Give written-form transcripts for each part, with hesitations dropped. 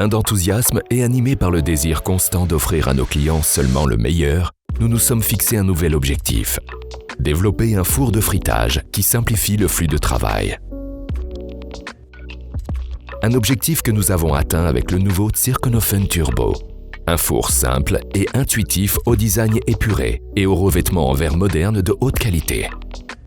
Plein d'enthousiasme et animés par le désir constant d'offrir à nos clients seulement le meilleur, nous nous sommes fixé un nouvel objectif. Développer un four de fritage qui simplifie le flux de travail. Un objectif que nous avons atteint avec le nouveau Zirkonofen Turbo. Un four simple et intuitif au design épuré et au revêtement en verre moderne de haute qualité.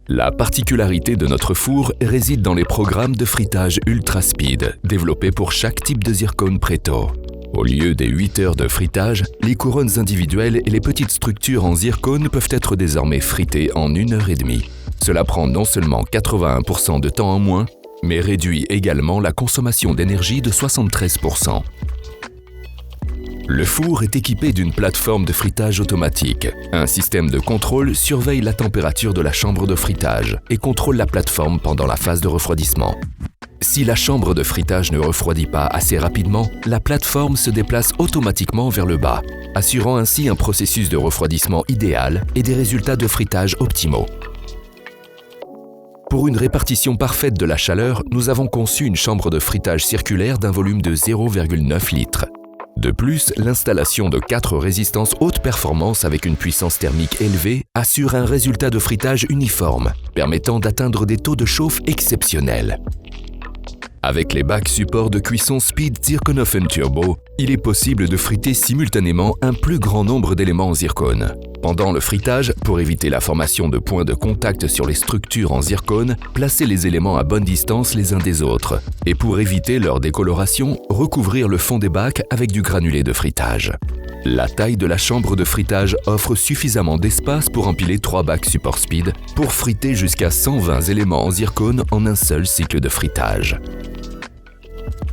La particularité de notre four réside dans les programmes de fritage Ultra Speed développés pour chaque type de zircone Preto. Au lieu des 8 heures de fritage, les couronnes individuelles et les petites structures en zircone peuvent être désormais fritées en 1 heure et demie. Cela prend non seulement 81% de temps en moins, mais réduit également la consommation d'énergie de 73%. Le four est équipé d'une plateforme de fritage automatique. Un système de contrôle surveille la température de la chambre de fritage et contrôle la plateforme pendant la phase de refroidissement. Si la chambre de fritage ne refroidit pas assez rapidement, la plateforme se déplace automatiquement vers le bas, assurant ainsi un processus de refroidissement idéal et des résultats de fritage optimaux. Pour une répartition parfaite de la chaleur, nous avons conçu une chambre de fritage circulaire d'un volume de 0,9 litres. De plus, l'installation de 4 résistances haute performance avec une puissance thermique élevée assure un résultat de fritage uniforme, permettant d'atteindre des taux de chauffe exceptionnels. Avec les bacs supports de cuisson Speed Zirkonofen Turbo, il est possible de friter simultanément un plus grand nombre d'éléments en zircone. Pendant le fritage, pour éviter la formation de points de contact sur les structures en zircone, placez les éléments à bonne distance les uns des autres. Et pour éviter leur décoloration, recouvrir le fond des bacs avec du granulé de fritage. La taille de la chambre de fritage offre suffisamment d'espace pour empiler 3 bacs support Speed pour friter jusqu'à 120 éléments en zircone en un seul cycle de fritage.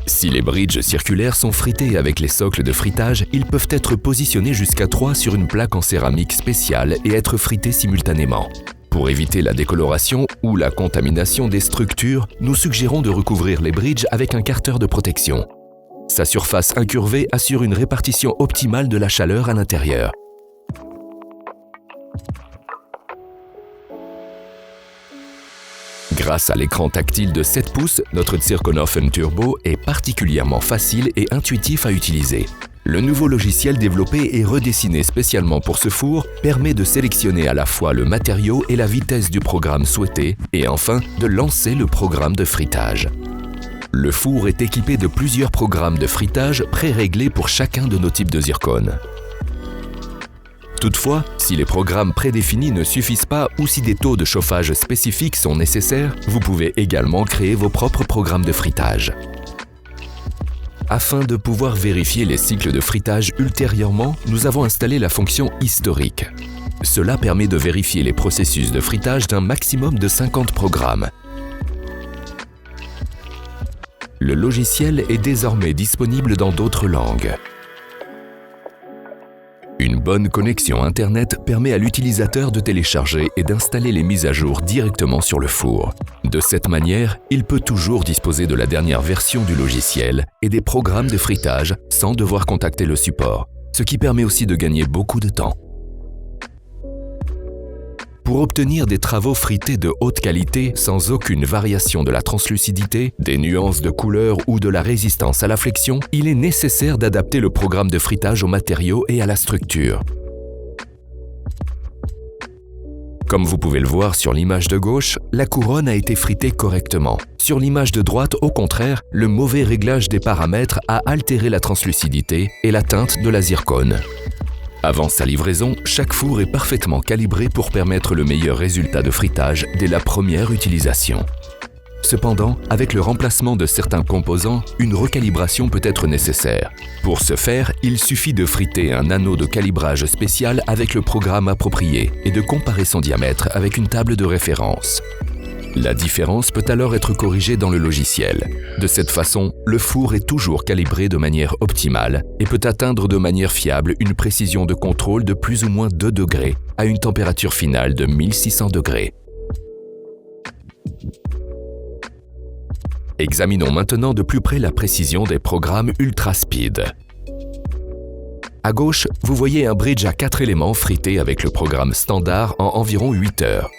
Si les bridges circulaires sont frités avec les socles de fritage, ils peuvent être positionnés jusqu'à 3 sur une plaque en céramique spéciale et être frités simultanément. Pour éviter la décoloration ou la contamination des structures, nous suggérons de recouvrir les bridges avec un carter de protection. Sa surface incurvée assure une répartition optimale de la chaleur à l'intérieur. Grâce à l'écran tactile de 7 pouces, notre Zirkonofen Turbo est particulièrement facile et intuitif à utiliser. Le nouveau logiciel développé et redessiné spécialement pour ce four permet de sélectionner à la fois le matériau et la vitesse du programme souhaité et enfin de lancer le programme de fritage. Le four est équipé de plusieurs programmes de fritage pré-réglés pour chacun de nos types de zircone. Toutefois, si les programmes prédéfinis ne suffisent pas ou si des taux de chauffage spécifiques sont nécessaires, vous pouvez également créer vos propres programmes de fritage. Afin de pouvoir vérifier les cycles de fritage ultérieurement, nous avons installé la fonction historique. Cela permet de vérifier les processus de fritage d'un maximum de 50 programmes. Le logiciel est désormais disponible dans d'autres langues. Une bonne connexion Internet permet à l'utilisateur de télécharger et d'installer les mises à jour directement sur le four. De cette manière, il peut toujours disposer de la dernière version du logiciel et des programmes de fritage sans devoir contacter le support, ce qui permet aussi de gagner beaucoup de temps. Pour obtenir des travaux frités de haute qualité sans aucune variation de la translucidité, des nuances de couleur ou de la résistance à la flexion, il est nécessaire d'adapter le programme de fritage aux matériaux et à la structure. Comme vous pouvez le voir sur l'image de gauche, la couronne a été fritée correctement. Sur l'image de droite, au contraire, le mauvais réglage des paramètres a altéré la translucidité et la teinte de la zircone. Avant sa livraison, chaque four est parfaitement calibré pour permettre le meilleur résultat de fritage dès la première utilisation. Cependant, avec le remplacement de certains composants, une recalibration peut être nécessaire. Pour ce faire, il suffit de friter un anneau de calibrage spécial avec le programme approprié et de comparer son diamètre avec une table de référence. La différence peut alors être corrigée dans le logiciel. De cette façon, le four est toujours calibré de manière optimale et peut atteindre de manière fiable une précision de contrôle de plus ou moins 2 degrés à une température finale de 1600 degrés. Examinons maintenant de plus près la précision des programmes Ultra Speed. À gauche, vous voyez un bridge à 4 éléments frité avec le programme standard en environ 8 heures.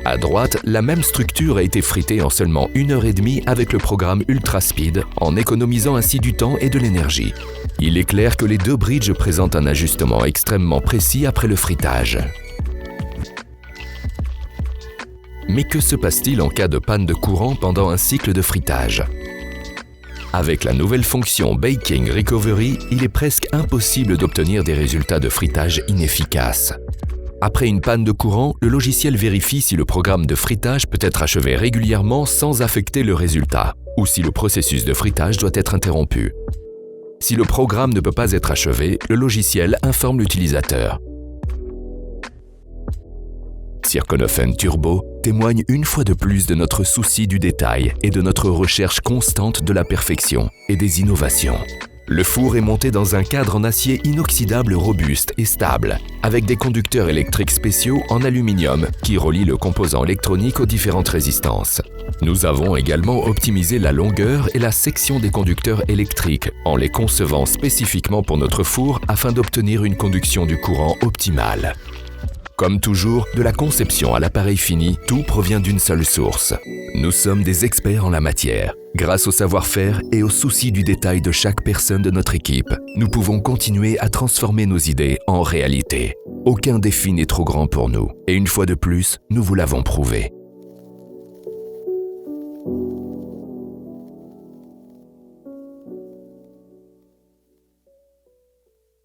À droite, la même structure a été fritée en seulement 1h30 avec le programme Ultra Speed, en économisant ainsi du temps et de l'énergie. Il est clair que les deux bridges présentent un ajustement extrêmement précis après le fritage. Mais que se passe-t-il en cas de panne de courant pendant un cycle de fritage? Avec la nouvelle fonction Baking Recovery, il est presque impossible d'obtenir des résultats de fritage inefficaces. Après une panne de courant, le logiciel vérifie si le programme de fritage peut être achevé régulièrement sans affecter le résultat, ou si le processus de fritage doit être interrompu. Si le programme ne peut pas être achevé, le logiciel informe l'utilisateur. Circonofan Turbo témoigne une fois de plus de notre souci du détail et de notre recherche constante de la perfection et des innovations. Le four est monté dans un cadre en acier inoxydable robuste et stable, avec des conducteurs électriques spéciaux en aluminium qui relient le composant électronique aux différentes résistances. Nous avons également optimisé la longueur et la section des conducteurs électriques en les concevant spécifiquement pour notre four afin d'obtenir une conduction du courant optimale. Comme toujours, de la conception à l'appareil fini, tout provient d'une seule source. Nous sommes des experts en la matière. Grâce au savoir-faire et au souci du détail de chaque personne de notre équipe, nous pouvons continuer à transformer nos idées en réalité. Aucun défi n'est trop grand pour nous. Et une fois de plus, nous vous l'avons prouvé.